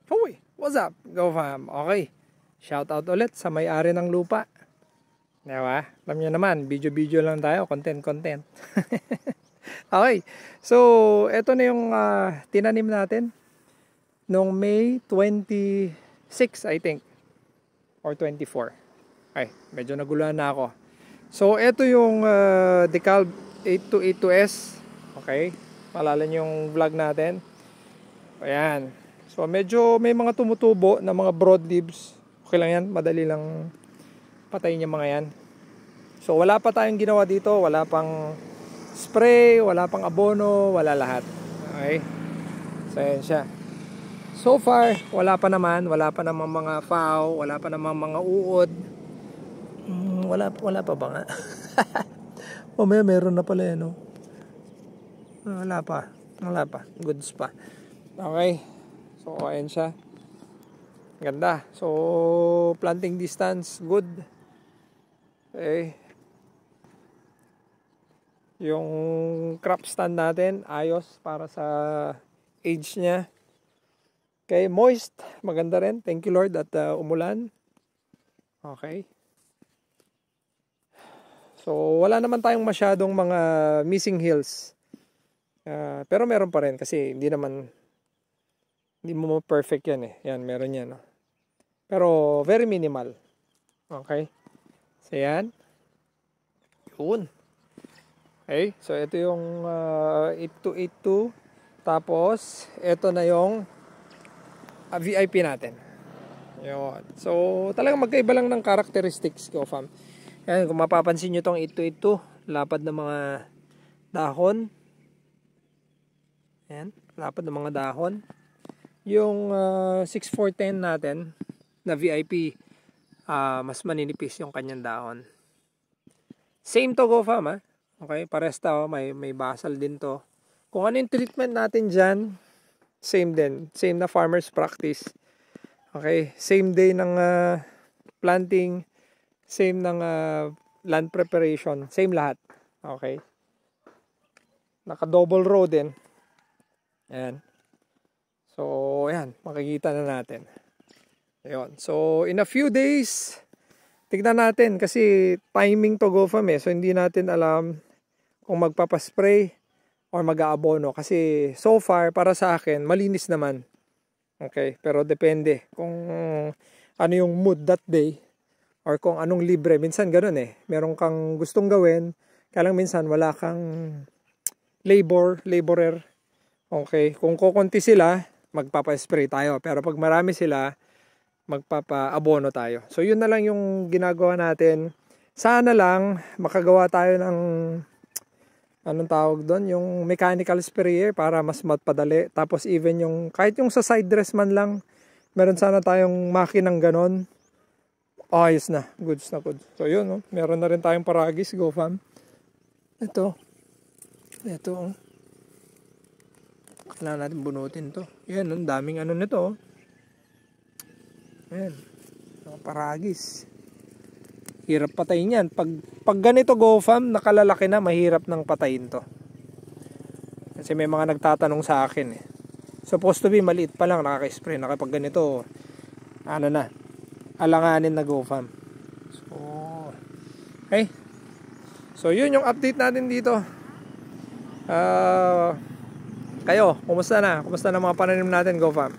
Hoy, what's up, Go Fam? Okay, shout out ulit sa may-ari ng lupa. Diba? Alam nyo naman, video-video lang tayo, content. Okay, so eto na yung tinanim natin noong May 26, I think, or 24. Ay, medyo naguluhan na ako. So eto yung DeKalb 8282S. Okay, malala nyo yung vlog natin. Ayan. So medyo may mga tumutubo na mga broad leaves. Okay lang yan, madali lang patayin yung mga yan. So wala pa tayong ginawa dito, wala pang spray, wala pang abono, wala lahat. Okay? So ayan siya. So far, wala pa naman mga FAO, wala pa naman mga uod. Wala pa ba nga? Mamaya meron na pala yan, no? Wala pa. Goods pa. Okay. So, ayan siya. Ganda. So, planting distance, good. Okay. Yung crop stand natin, ayos para sa age niya. Okay, moist. Maganda rin. Thank you Lord at umulan. Okay. So, wala naman tayong masyadong mga missing hills. Pero meron pa rin kasi hindi mo perfect yan eh. Yan, meron yan. No? Pero very minimal. Okay? So yan. Yun. Okay? So ito yung 8282. Tapos, ito na yung VIP natin. Yun. So, talagang magkaiba lang ng characteristics ko, fam. Yan, kung mapapansin nyo itong 8282, lapad ng mga dahon. Yan, lapad ng mga dahon. Yung 6410 natin na VIP, mas maninipis yung kanyang dahon. Same to Go Fam, ha? Okay, pares to, may basal din to. Kung ano yung treatment natin dyan, same din. Same na farmer's practice. Okay, same day ng planting, same ng land preparation, same lahat. Okay. Naka-double row din. Ayan. So, ayan, makikita na natin. Ayun. So, in a few days, tignan natin kasi timing to Go Fam eh. So, hindi natin alam kung magpapaspray or mag-aabono. Kasi so far, para sa akin, malinis naman. Okay? Pero depende kung ano yung mood that day or kung anong libre. Minsan ganun eh. Meron kang gustong gawin, kaya lang minsan wala kang laborer. Okay? Kung kukunti sila, magpapa-spray tayo. Pero pag marami sila, magpapa-abono tayo. So, yun na lang yung ginagawa natin. Sana lang makagawa tayo ng anong tawag doon? Yung mechanical sprayer para mas matpadali. Tapos even yung, kahit yung sa side dress man lang, meron sana tayong makinang ganon. Ayos na. Goods na goods. So, yun. No? Meron na rin tayong paragis. Go Fam. Ito. Oh. Kailangan natin bunutin to. Yan, ang daming ano nito. Yan. Mga paragis. Hirap patayin yan. Pag ganito Go Fam, nakalalaki na, mahirap nang patayin to. Kasi may mga nagtatanong sa akin eh. Supposed to be, maliit pa lang, nakaka-spray. Nakapag ganito, ano na, alanganin na Go Fam. So, okay. So, yun yung update natin dito. Kayo, kumusta na? Kumusta na mga pananim natin, Go Fam?